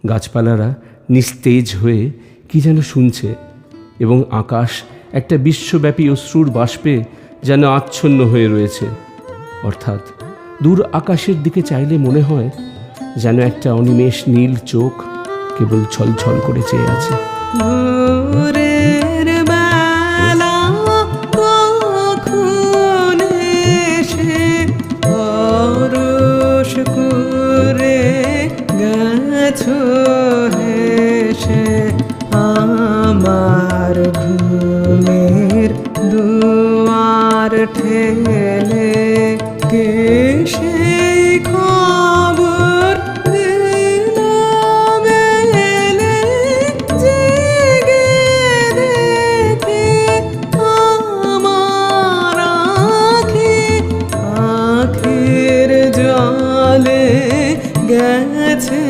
গাছপালারা নিস্তেজ হয়ে কি যেন শুনছে, এবং আকাশ একটা বিশ্বব্যাপী অশ্রুর বাষ্পে যেন আচ্ছন্ন হয়ে রয়েছে। অর্থাৎ দূর আকাশের দিকে চাইলে মনে হয় যেন একটা অনিমেষ নীল চোখ কেবল ছলছল করে চেয়ে আছে। করে গেছো